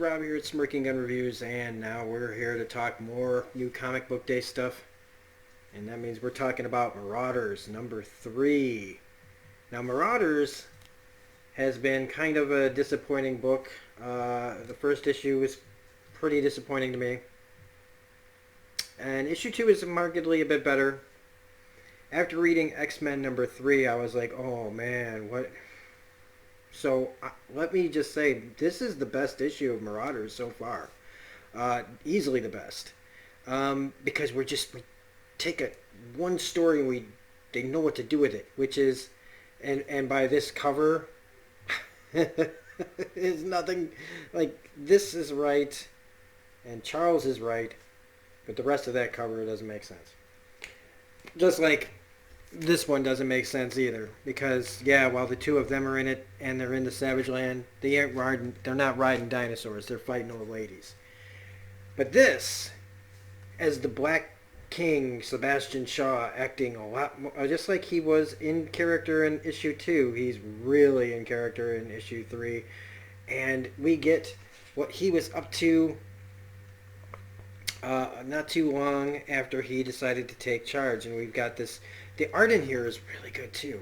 Rob here at Smirking Gun Reviews, and now we're here to talk more new comic book day stuff. And that means we're talking about Marauders number 3. Now, Marauders has been kind of a disappointing book. The first issue was pretty disappointing to me. And issue 2 is markedly a bit better. After reading X-Men number 3, I was like, oh man, what... So let me just say, this is the best issue of Marauders so far. Easily the best. Because we take one story and they know what to do with it, which is, and by this cover, is nothing, like, this is right, and Charles is right, but the rest of that cover doesn't make sense. Just like this one doesn't make sense either, because yeah, while the two of them are in it and they're in the Savage Land, they're not riding dinosaurs, they're fighting old ladies. But this, as the Black King, Sebastian Shaw, acting a lot more, just like he was in character in issue 2, he's really in character in issue 3, and we get what he was up to not too long after he decided to take charge, and we've got this. The art in here is really good too.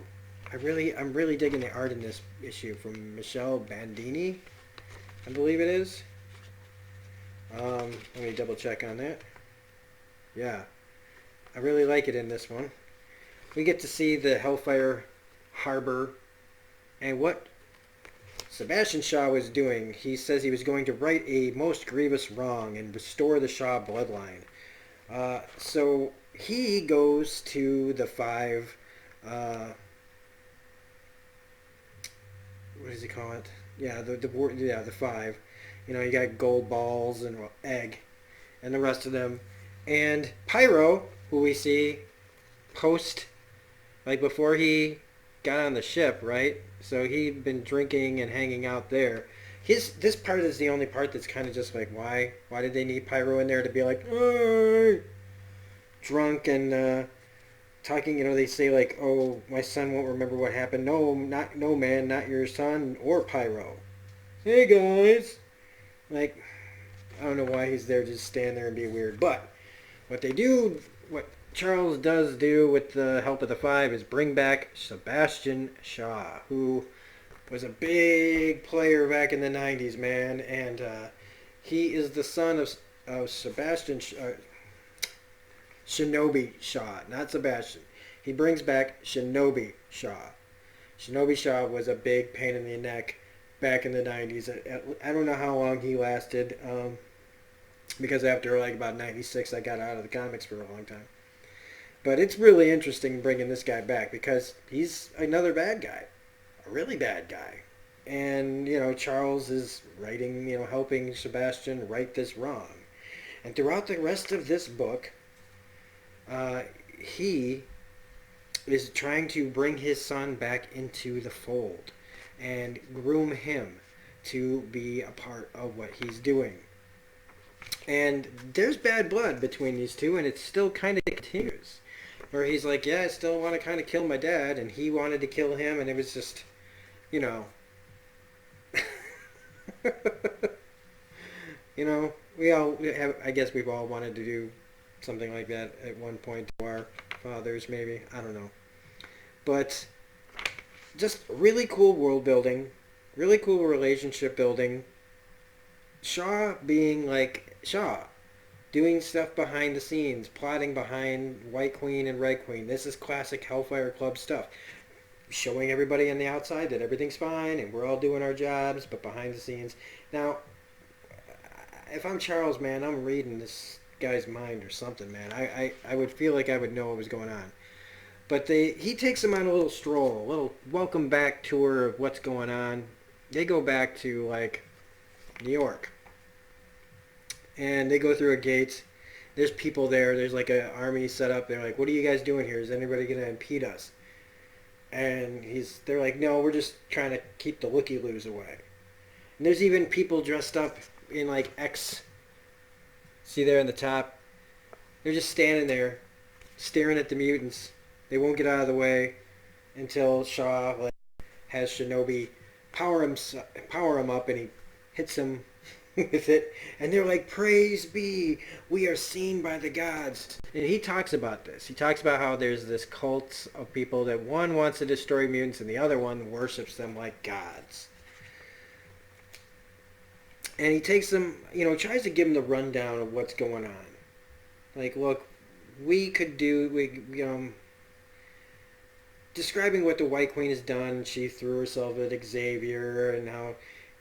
I'm really digging the art in this issue from Michelle Bandini, I believe it is. Let me double check on that. Yeah, I really like it in this one. We get to see the Hellfire Harbor and what Sebastian Shaw was doing. He says he was going to right a most grievous wrong and restore the Shaw bloodline. So he goes to the 5, what does he call it? Yeah, the 5. You know, you got Gold Balls and Egg and the rest of them. And Pyro, who we see post, like before he got on the ship, right? So he'd been drinking and hanging out there. This part is the only part that's kind of just like, why did they need Pyro in there to be like, drunk and talking? You know, they say like, oh, my son won't remember what happened. No, man, not your son or Pyro. Hey guys, like, I don't know why he's there, just stand there and be weird. But what Charles does do with the help of the 5 is bring back Sebastian Shaw, who was a big player back in the 90s, man, and he is the son of Sebastian Shinobi Shaw, not Sebastian. He brings back Shinobi Shaw. Shinobi Shaw was a big pain in the neck back in the 90s. I don't know how long he lasted, because after like about 96 I got out of the comics for a long time. But it's really interesting bringing this guy back because he's another bad guy, a really bad guy. And, you know, Charles is writing, you know, helping Sebastian right this wrong. And throughout the rest of this book, he is trying to bring his son back into the fold and groom him to be a part of what he's doing. And there's bad blood between these two, and it still kind of continues. Where he's like, yeah, I still want to kind of kill my dad, and he wanted to kill him, and it was just, you know. You know, I guess we've all wanted to do something like that at one point to our fathers, maybe. I don't know. But just really cool world building, really cool relationship building. Shaw being like Shaw, doing stuff behind the scenes, plotting behind White Queen and Red Queen. This is classic Hellfire Club stuff. Showing everybody on the outside that everything's fine and we're all doing our jobs, but behind the scenes. Now, if I'm Charles, man, I'm reading this guy's mind or something, man. I would feel like I would know what was going on. But he takes him on a little stroll, a little welcome back tour of what's going on. They go back to, like, New York. And they go through a gate. There's people there. There's like an army set up. They're like, what are you guys doing here? Is anybody going to impede us? And they're like, no, we're just trying to keep the looky-loos away. And there's even people dressed up in like X. See there on the top? They're just standing there, staring at the mutants. They won't get out of the way until Shaw has Shinobi power him up, and he hits him with it, and they're like, praise be, we are seen by the gods. And he talks about this. He talks about how there's this cult of people that one wants to destroy mutants and the other one worships them like gods. And he takes them, tries to give them the rundown of what's going on. Like, look, we could do, describing what the White Queen has done. She threw herself at Xavier, and how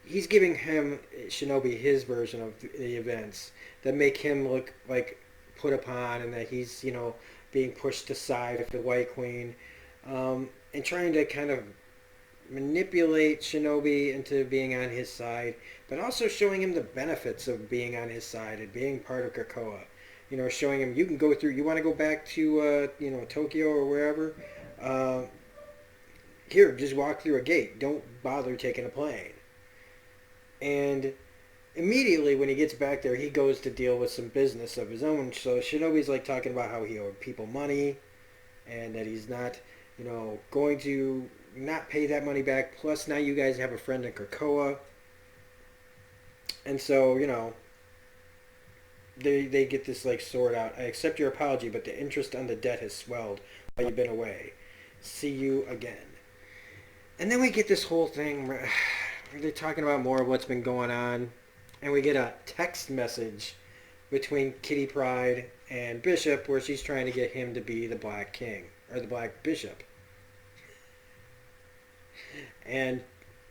he's giving him, Shinobi, his version of the events that make him look like put upon, and that he's, being pushed aside of the White Queen, and trying to kind of manipulate Shinobi into being on his side, but also showing him the benefits of being on his side and being part of Krakoa. Showing him you can go through. You want to go back to Tokyo or wherever. Here, just walk through a gate. Don't bother taking a plane. And immediately when he gets back there, he goes to deal with some business of his own. So Shinobi's like talking about how he owed people money, and that he's not, going to not pay that money back. Plus, now you guys have a friend in Krakoa. And so, they get this like sword out. I accept your apology, but the interest on the debt has swelled while you've been away. See you again. And then we get this whole thing where they're talking about more of what's been going on. And we get a text message between Kitty Pryde and Bishop where she's trying to get him to be the Black King, or the Black Bishop. And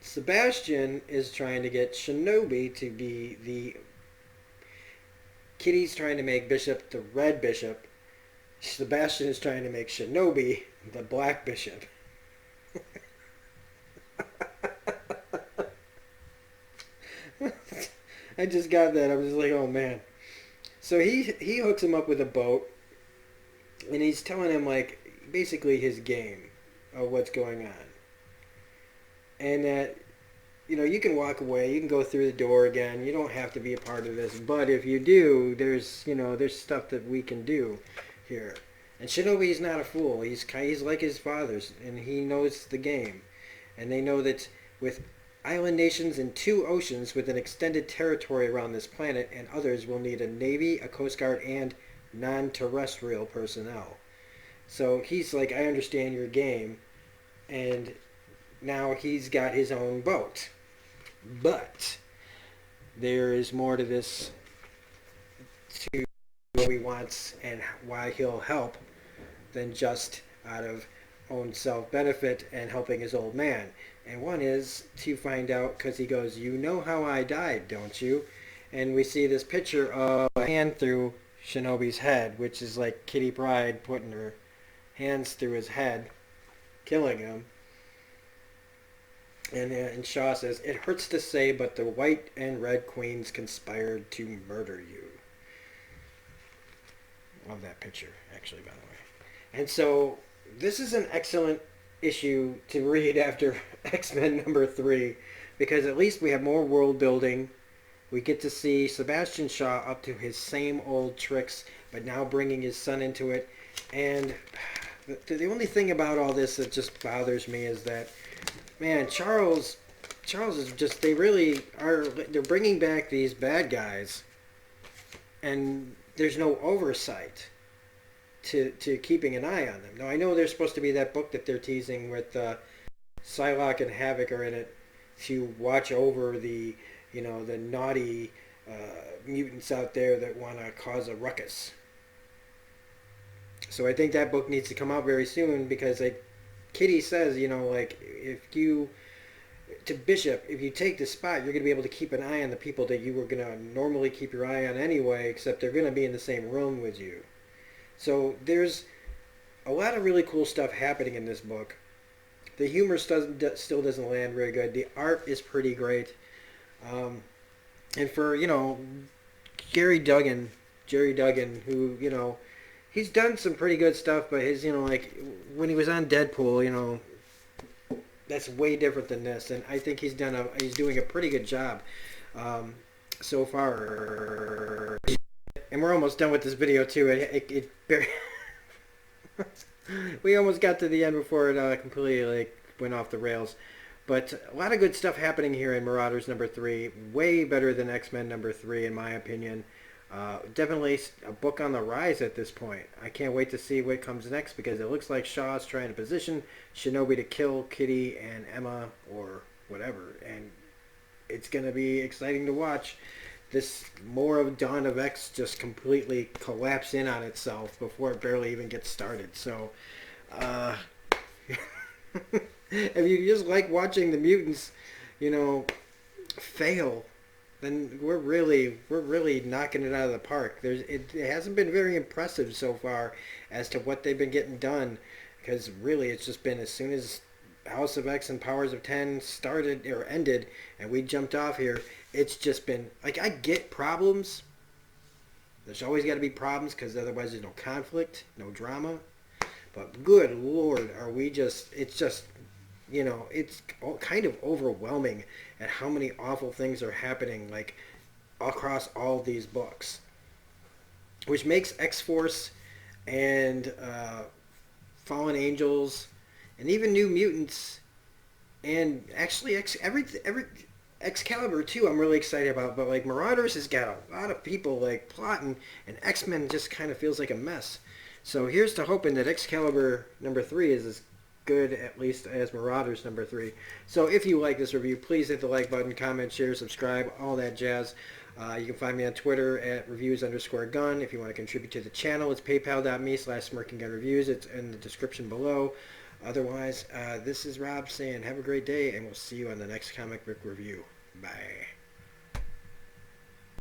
Sebastian is trying to get Shinobi to be the... Kitty's trying to make Bishop the Red Bishop. Sebastian is trying to make Shinobi the Black Bishop. I just got that. I was just like, oh man. So he hooks him up with a boat, and he's telling him like basically his game of what's going on. And that, you can walk away, you can go through the door again, you don't have to be a part of this, but if you do, there's stuff that we can do here. And Shinobi's not a fool. He's like his fathers, and he knows the game. And they know that with island nations and 2 oceans with an extended territory around this planet, and others will need a navy, a coast guard, and non-terrestrial personnel. So he's like, I understand your game, and now he's got his own boat. But there is more to this, to what he wants and why he'll help, than just out of own self-benefit and helping his old man. And one is to find out, because he goes, you know how I died, don't you? And we see this picture of a hand through Shinobi's head, which is like Kitty Pryde putting her hands through his head, killing him. And Shaw says, it hurts to say, but the White and Red Queens conspired to murder you. Love that picture, actually, by the way. And so, this is an excellent issue to read after X-Men number 3, because at least we have more world building. We get to see Sebastian Shaw up to his same old tricks, but now bringing his son into it. And the only thing about all this that just bothers me is that, man, Charles is just, they really are, they're bringing back these bad guys, and there's no oversight to keeping an eye on them. Now, I know there's supposed to be that book that they're teasing with Psylocke and Havoc are in it to watch over the, the naughty mutants out there that want to cause a ruckus. So I think that book needs to come out very soon, because Kitty says, to Bishop, if you take the spot, you're going to be able to keep an eye on the people that you were going to normally keep your eye on anyway, except they're going to be in the same room with you. So there's a lot of really cool stuff happening in this book. The humor still doesn't land very good. The art is pretty great. And for, Jerry Duggan, who, he's done some pretty good stuff, but his, when he was on Deadpool, that's way different than this. And I think he's doing a pretty good job so far. And we're almost done with this video too. We almost got to the end before it completely went off the rails. But a lot of good stuff happening here in Marauders number 3. Way better than X-Men number 3 in my opinion. Definitely a book on the rise at this point. I can't wait to see what comes next because it looks like Shaw's trying to position Shinobi to kill Kitty and Emma or whatever. And it's going to be exciting to watch this more of Dawn of X just completely collapse in on itself before it barely even gets started. So, if you just like watching the mutants, fail, then we're really knocking it out of the park. It hasn't been very impressive so far as to what they've been getting done, because really it's just been as soon as House of X and Powers of 10 started or ended and we jumped off here, it's just been like, I get problems. There's always got to be problems because otherwise there's no conflict, no drama. But good Lord, it's kind of overwhelming at how many awful things are happening, like, across all these books. Which makes X-Force and Fallen Angels and even New Mutants and actually every Excalibur too I'm really excited about, but like Marauders has got a lot of people like plotting, and X-Men just kind of feels like a mess. So here's to hoping that Excalibur number 3 is as good at least as Marauders number 3. So if you like this review, please hit the like button, comment, share, subscribe, all that jazz. You can find me on Twitter at reviews_gun. If you want to contribute to the channel, it's paypal.me/smirkinggunreviews. It's in the description below. Otherwise, this is Rob saying have a great day, and we'll see you on the next comic book review. Bye.